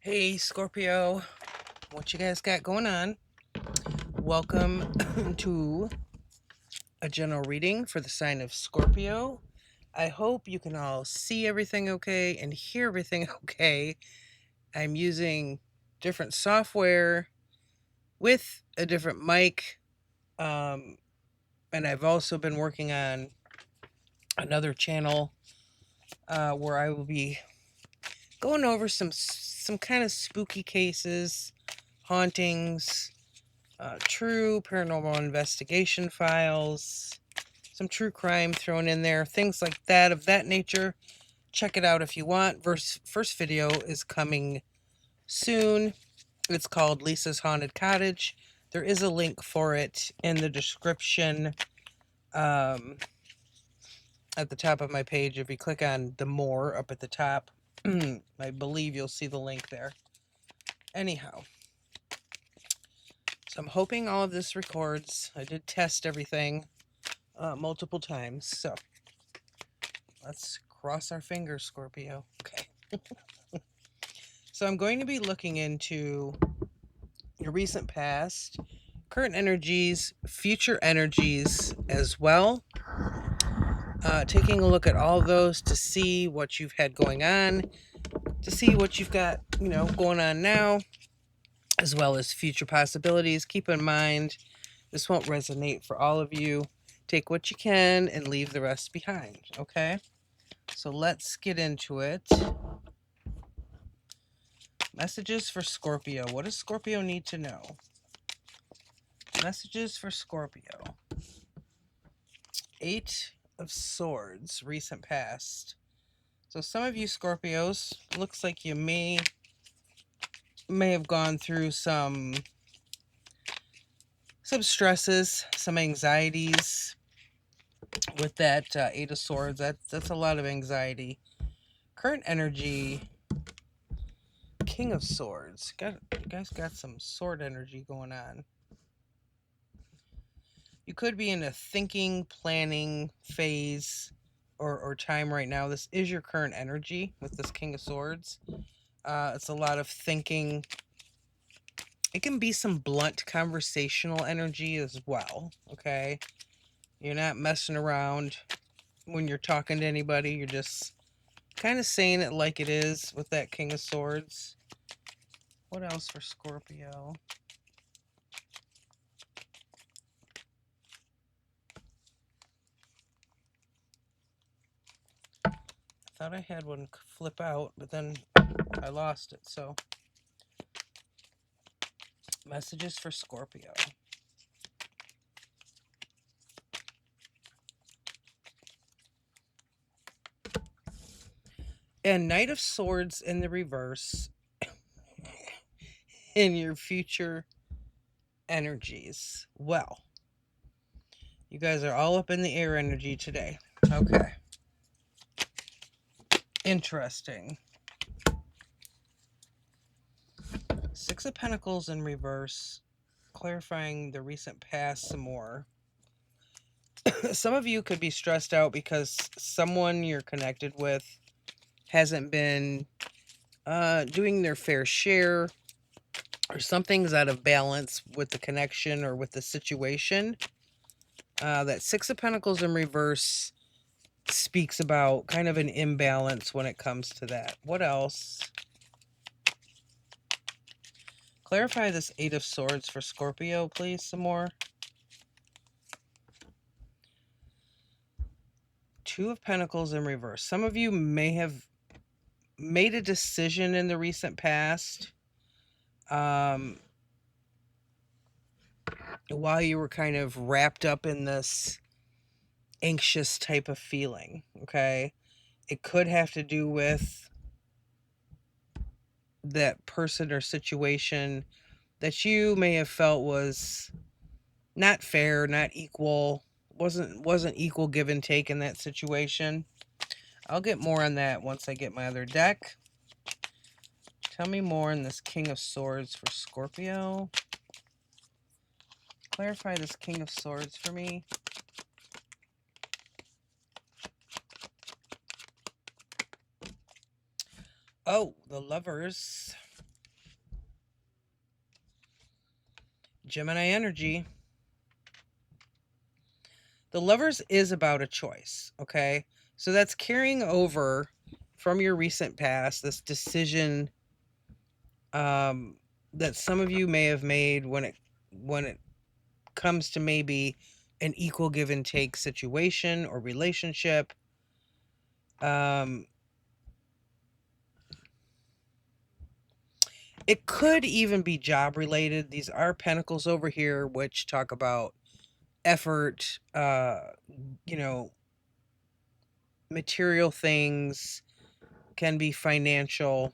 Hey Scorpio, what you guys got going on? Welcome to a general reading for the sign of Scorpio. I hope you can all see everything okay and hear everything okay. I'm using different software with a different mic, and I've also been working on another channel where I will be going over some kind of spooky cases, hauntings, true paranormal investigation files, some true crime thrown in there, things like that of that nature. Check it out if you want. First video is coming soon. It's called Lisa's Haunted Cottage. There is a link for it in the description at the top of my page. If you click on the more up at the top, I believe you'll see the link there. Anyhow, so I'm hoping all of this records. I did test everything multiple times, so let's cross our fingers, Scorpio. Okay. So I'm going to be looking into your recent past, current energies, future energies as well. Taking a look at all of those to see what you've had going on, to see what you've got, going on now, as well as future possibilities. Keep in mind, this won't resonate for all of you. Take what you can and leave the rest behind, okay? So let's get into it. Messages for Scorpio. What does Scorpio need to know? Messages for Scorpio. 8 of Swords, recent past. So some of you Scorpios, looks like you may have gone through some stresses, some anxieties with that 8 of Swords. That's a lot of anxiety. Current energy, King of Swords. You guys got some sword energy going on. You could be in a thinking, planning phase or time right now. This is your current energy with this King of Swords. It's a lot of thinking. It can be some blunt conversational energy as well, okay? You're not messing around when you're talking to anybody. You're just kind of saying it like it is with that King of Swords. What else for Scorpio? I thought I had one flip out, but then I lost it, so... Messages for Scorpio. And Knight of Swords in the reverse in your future energies. Well, you guys are all up in the air energy today. Okay. Interesting. 6 of Pentacles in reverse, clarifying the recent past some more. Some of you could be stressed out because someone you're connected with hasn't been doing their fair share, or something's out of balance with the connection or with the situation. That 6 of Pentacles in reverse speaks about kind of an imbalance when it comes to that. What else? Clarify this 8 of Swords for Scorpio, please, some more. 2 of Pentacles in reverse. Some of you may have made a decision in the recent past while you were kind of wrapped up in this anxious type of feeling, okay? It could have to do with that person or situation that you may have felt was not fair, not equal, wasn't equal give and take in that situation. I'll get more on that once I get my other deck. Tell me more on this King of Swords for Scorpio. Clarify this King of Swords for me. Oh, the Lovers. Gemini energy. The Lovers is about a choice, okay? So that's carrying over from your recent past, this decision that some of you may have made when it comes to maybe an equal give and take situation or relationship. It could even be job related. These are pentacles over here, which talk about effort, you know, material things, can be financial.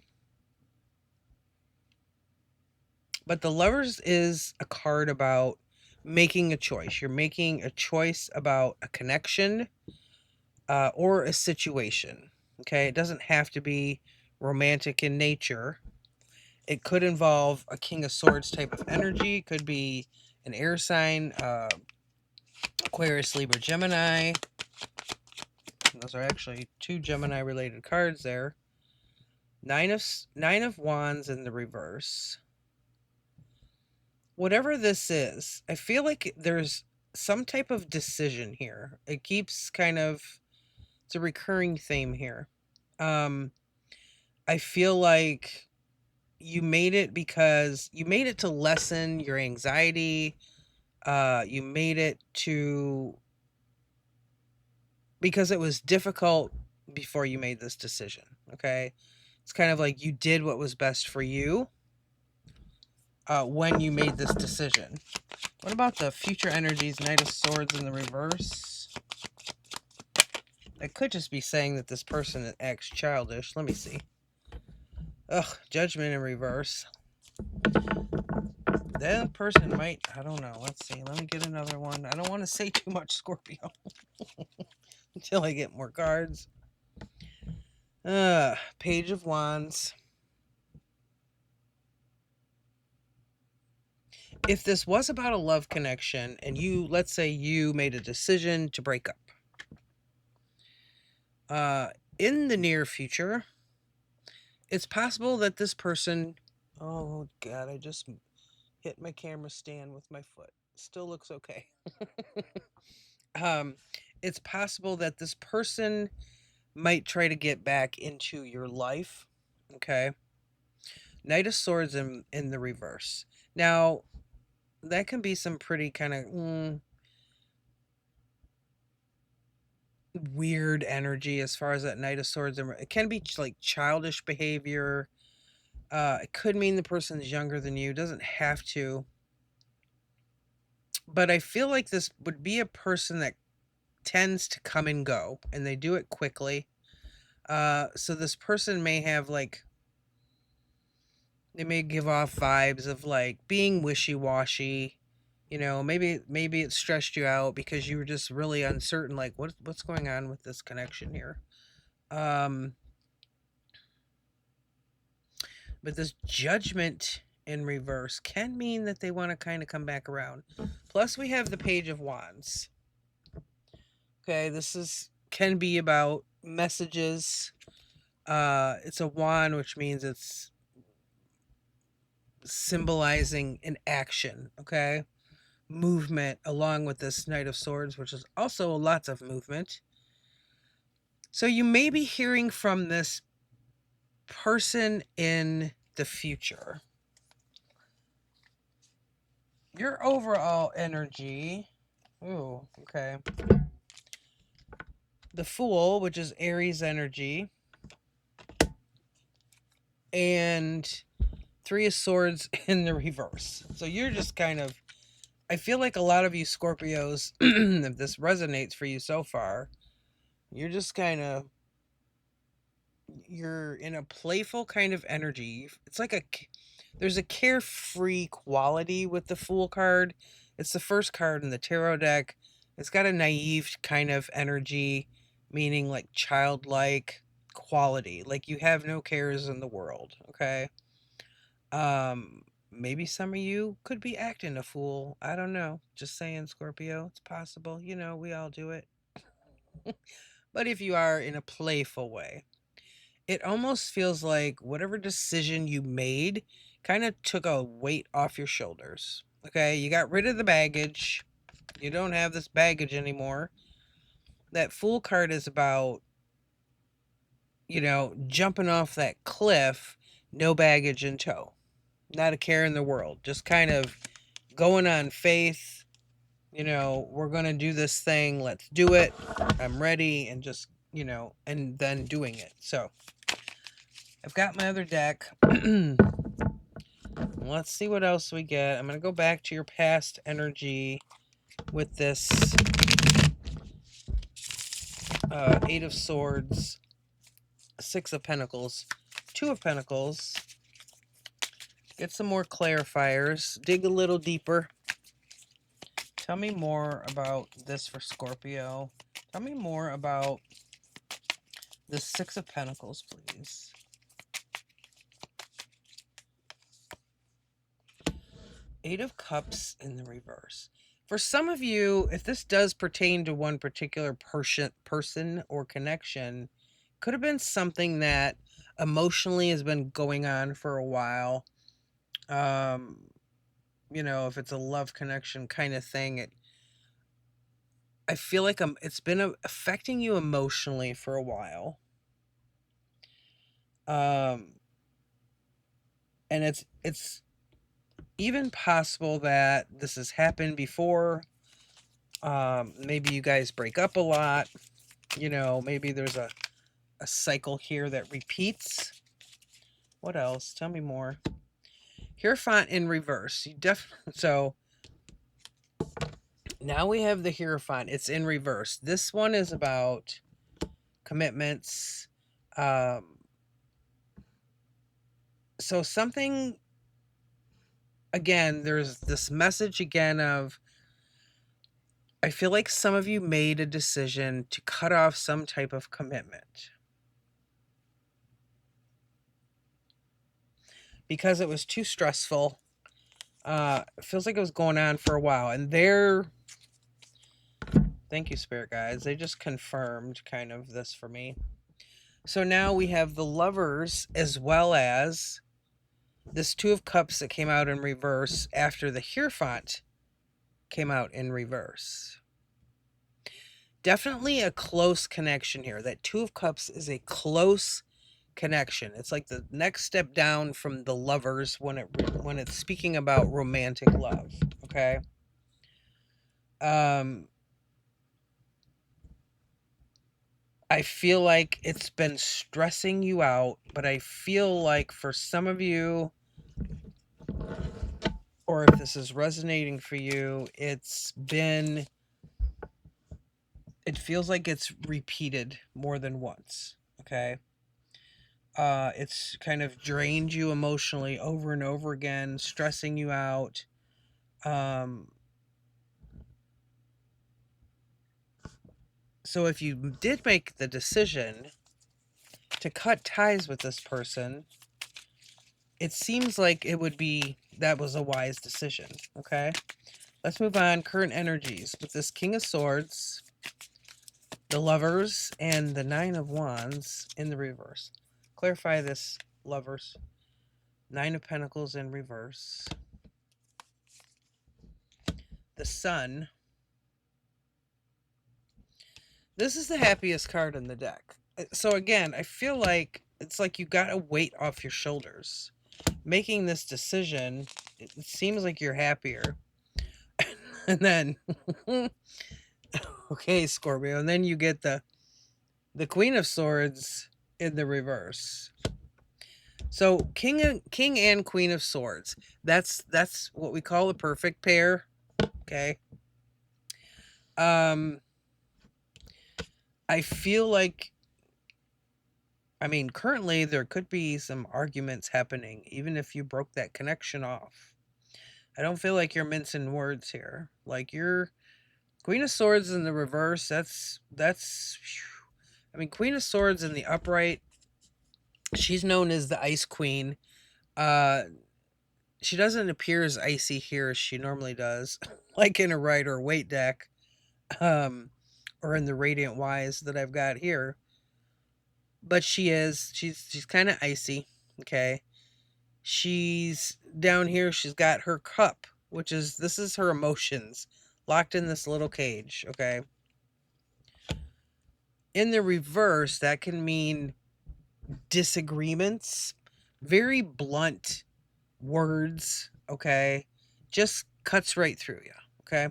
But the Lovers is a card about making a choice. You're making a choice about a connection or a situation. Okay, it doesn't have to be romantic in nature. It could involve a King of Swords type of energy. It could be an air sign, Aquarius, Libra, Gemini. Those are actually two Gemini related cards there. Nine of Wands in the reverse. Whatever this is, I feel like there's some type of decision here. It keeps kind of, it's a recurring theme here. I feel like you made it because you made it to lessen your anxiety. You made it to, because it was difficult before you made this decision. Okay. It's kind of like you did what was best for you when you made this decision. What about the future energies? Knight of Swords in the reverse. I could just be saying that this person acts childish. Let me see. Ugh, Judgment in reverse. That person might, I don't know. Let's see. Let me get another one. I don't want to say too much, Scorpio, until I get more cards. Page of Wands. If this was about a love connection and you, let's say you made a decision to break up, in the near future, it's possible that this person, oh God, I just hit my camera stand with my foot. Still looks okay. It's possible that this person might try to get back into your life. Okay. Knight of Swords in the reverse. Now, that can be some pretty kind of weird energy as far as that Knight of Swords. It can be like childish behavior. It could mean the person's younger than you. It doesn't have to. But I feel like this would be a person that tends to come and go, and they do it quickly. So this person may have like, they may give off vibes of like being wishy-washy. You know, maybe it stressed you out because you were just really uncertain, like what's going on with this connection here. But this Judgment in reverse can mean that they want to kind of come back around. Plus, we have the Page of Wands. Okay, this can be about messages. It's a wand, which means it's symbolizing an action. Okay, movement, along with this Knight of Swords, which is also lots of movement. So you may be hearing from this person in the future. Your overall energy. Ooh, okay. The Fool, which is Aries energy. And Three of Swords in the reverse. So you're just kind of, I feel like a lot of you Scorpios, if this resonates for you so far, you're just kind of, you're in a playful kind of energy. It's like there's a carefree quality with the Fool card. It's the first card in the tarot deck. It's got a naive kind of energy, meaning like childlike quality. Like you have no cares in the world, okay? Maybe some of you could be acting a fool. I don't know. Just saying, Scorpio. It's possible. You know, we all do it. But if you are in a playful way, it almost feels like whatever decision you made kind of took a weight off your shoulders. Okay, you got rid of the baggage. You don't have this baggage anymore. That Fool card is about, jumping off that cliff, no baggage in tow. Not a care in the world. Just kind of going on faith. We're going to do this thing. Let's do it. I'm ready. And just, and then doing it. So I've got my other deck. Let's see what else we get. I'm going to go back to your past energy with this Eight of Swords, Six of Pentacles, Two of Pentacles. Get some more clarifiers. Dig a little deeper. Tell me more about this for Scorpio. Tell me more about the Six of Pentacles, please. Eight of Cups in the reverse. For some of you, if this does pertain to one particular person or connection, could have been something that emotionally has been going on for a while. If it's a love connection kind of thing, I feel like it's been affecting you emotionally for a while. And it's even possible that this has happened before. Maybe you guys break up a lot. Maybe there's a cycle here that repeats. What else? Tell me more. Hierophant in reverse. So now we have the Hierophant. It's in reverse. This one is about commitments. So something, again, there's this message again of, I feel like some of you made a decision to cut off some type of commitment because it was too stressful. It feels like it was going on for a while. And thank you, Spirit Guides. They just confirmed kind of this for me. So now we have the Lovers as well as this Two of Cups that came out in reverse after the Hierophant came out in reverse. Definitely a close connection here. That Two of Cups is a close connection. It's like the next step down from the Lovers when it's speaking about romantic love. Okay. I feel like it's been stressing you out, but I feel like for some of you, or if this is resonating for you, it feels like it's repeated more than once. Okay. It's kind of drained you emotionally over and over again, stressing you out. So if you did make the decision to cut ties with this person, it seems like that was a wise decision. Okay. Let's move on. Current energies with this King of Swords, the Lovers, and the Nine of Wands in the reverse. Clarify this, Lovers. Nine of Pentacles in reverse. The Sun. This is the happiest card in the deck. So again, I feel like it's like you got a weight off your shoulders. Making this decision, it seems like you're happier. And then, okay, Scorpio, and then you get the Queen of Swords in the reverse. So King and Queen of Swords. That's what we call a perfect pair. Okay. I feel like, currently there could be some arguments happening, even if you broke that connection off. I don't feel like you're mincing words here. Like your Queen of Swords in the reverse, that's Queen of Swords in the upright, she's known as the Ice Queen. She doesn't appear as icy here as she normally does, like in a Rider Waite deck, or in the Radiant Wise that I've got here. But she's kind of icy. Okay. She's down here. She's got her cup which is, this is her emotions locked in this little cage, okay? In the reverse, that can mean disagreements, very blunt words, okay? Just cuts right through you, okay?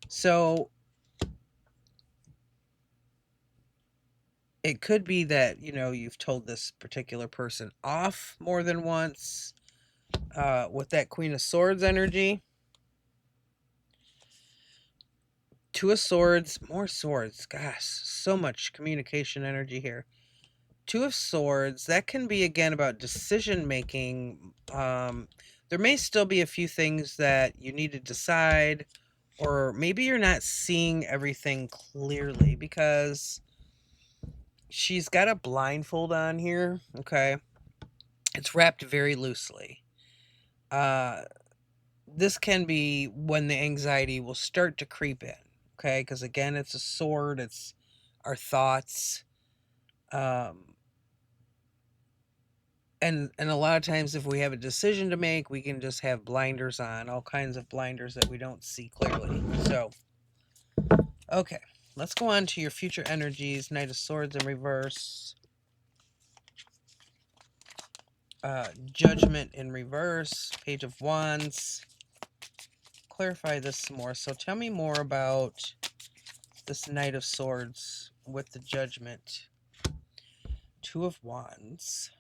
So it could be that, you've told this particular person off more than once, with that Queen of Swords energy. Two of Swords, more swords. Gosh, so much communication energy here. Two of Swords, that can be, again, about decision making. There may still be a few things that you need to decide, or maybe you're not seeing everything clearly because she's got a blindfold on here, okay? It's wrapped very loosely. This can be when the anxiety will start to creep in, okay? Because again, it's a sword, it's our thoughts. And a lot of times if we have a decision to make, we can just have blinders on, all kinds of blinders that we don't see clearly. So, okay, let's go on to your future energies. Knight of Swords in reverse. Judgment in reverse. Page of Wands. Clarify this some more. So tell me more about this Knight of Swords with the Judgment. Two of Wands.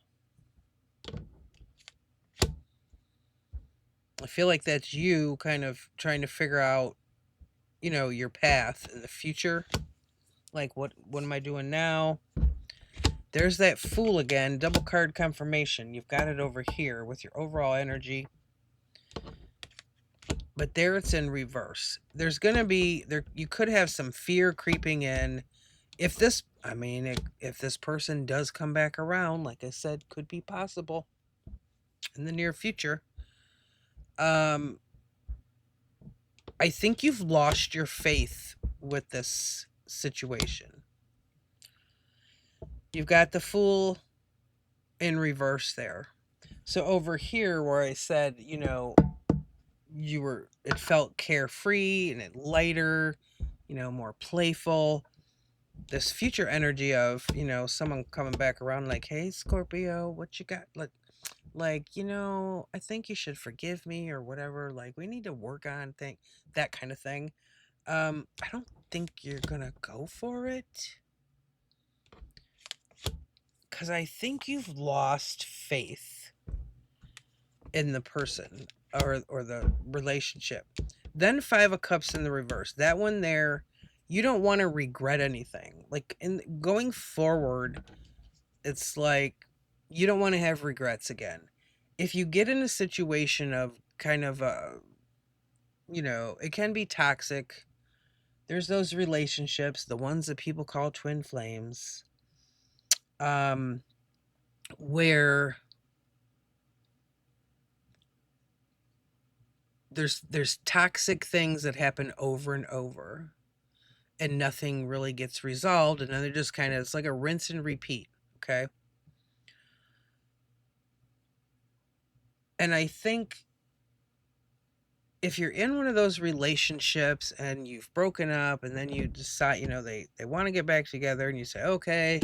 I feel like that's you kind of trying to figure out, your path in the future. Like, what am I doing now? There's that Fool again, double card confirmation. You've got it over here with your overall energy. But there it's in reverse. There's going to be, you could have some fear creeping in. If this person does come back around, like I said, could be possible in the near future. I think you've lost your faith with this situation. You've got the Fool in reverse there. So over here where I said, it felt carefree and lighter, more playful. This future energy of, someone coming back around like, hey, Scorpio, what you got? Like, I think you should forgive me or whatever. Like, we need to work on that kind of thing. I don't think you're gonna go for it, because I think you've lost faith in the person or the relationship. Then Five of Cups in the reverse. That one there, you don't want to regret anything. Like, in going forward, it's like you don't want to have regrets again. If you get in a situation of kind of it can be toxic. There's those relationships, the ones that people call twin flames, where there's toxic things that happen over and over and nothing really gets resolved, and then they're just kind of, it's like a rinse and repeat, okay? And I think if you're in one of those relationships and you've broken up and then you decide, they want to get back together and you say, okay,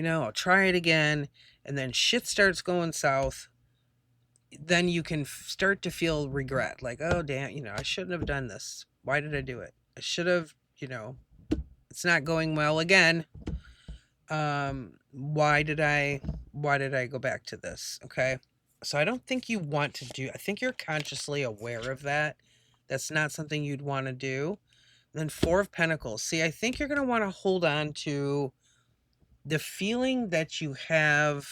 I'll try it again, and then shit starts going south, then you can start to feel regret. Like, oh, damn, I shouldn't have done this. Why did I do it? I should have, it's not going well again. Why did I go back to this? Okay. So I don't think you want to do, I think you're consciously aware of that. That's not something you'd want to do. And then Four of Pentacles. See, I think you're going to want to hold on to the feeling that you have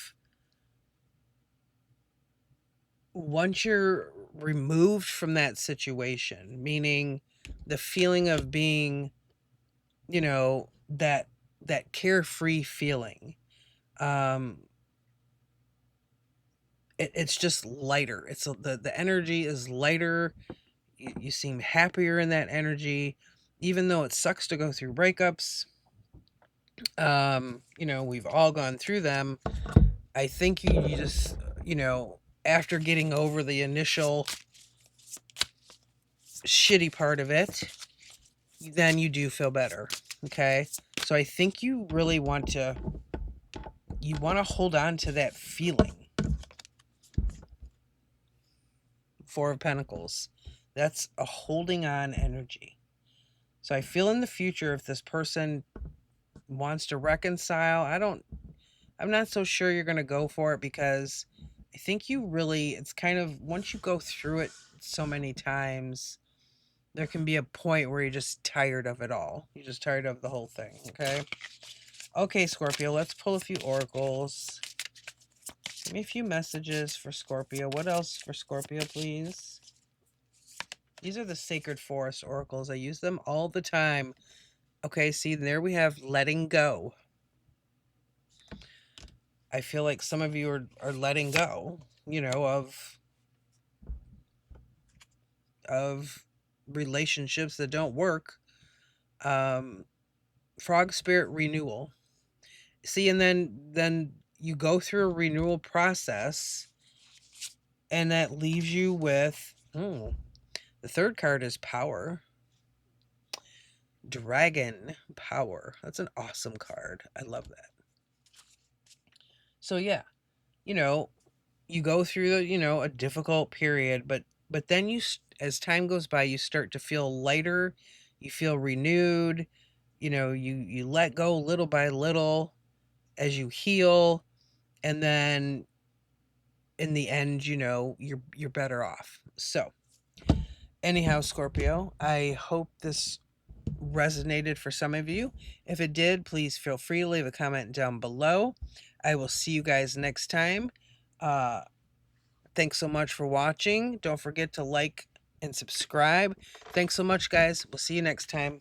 once you're removed from that situation, meaning the feeling of being, that carefree feeling. It's just lighter. It's the energy is lighter. You seem happier in that energy, even though it sucks to go through breakups. We've all gone through them. I think you just, after getting over the initial shitty part of it, then you do feel better. Okay? So I think you really want to hold on to that feeling. Four of Pentacles. That's a holding on energy. So I feel in the future, if this person wants to reconcile, I'm not so sure you're going to go for it, because I think it's kind of, once you go through it so many times, there can be a point where you're just tired of it all. You're just tired of the whole thing. Okay. Okay, Scorpio, let's pull a few oracles. Give me a few messages for Scorpio. What else for Scorpio, please? These are the Sacred Forest oracles. I use them all the time. Okay, see, there we have letting go. I feel like some of you are letting go, of relationships that don't work. Frog spirit renewal. See, and then you go through a renewal process, and that leaves you with the third card is power. Dragon power. That's an awesome card. I love that. So yeah, you go through a difficult period, but then as time goes by, you start to feel lighter, you feel renewed, you let go little by little as you heal, and then in the end, you're better off. So anyhow, Scorpio, I hope this resonated for some of you. If it did, please feel free to leave a comment down below. I will see you guys next time. Thanks so much for watching. Don't forget to like and subscribe. Thanks so much, guys. We'll see you next time.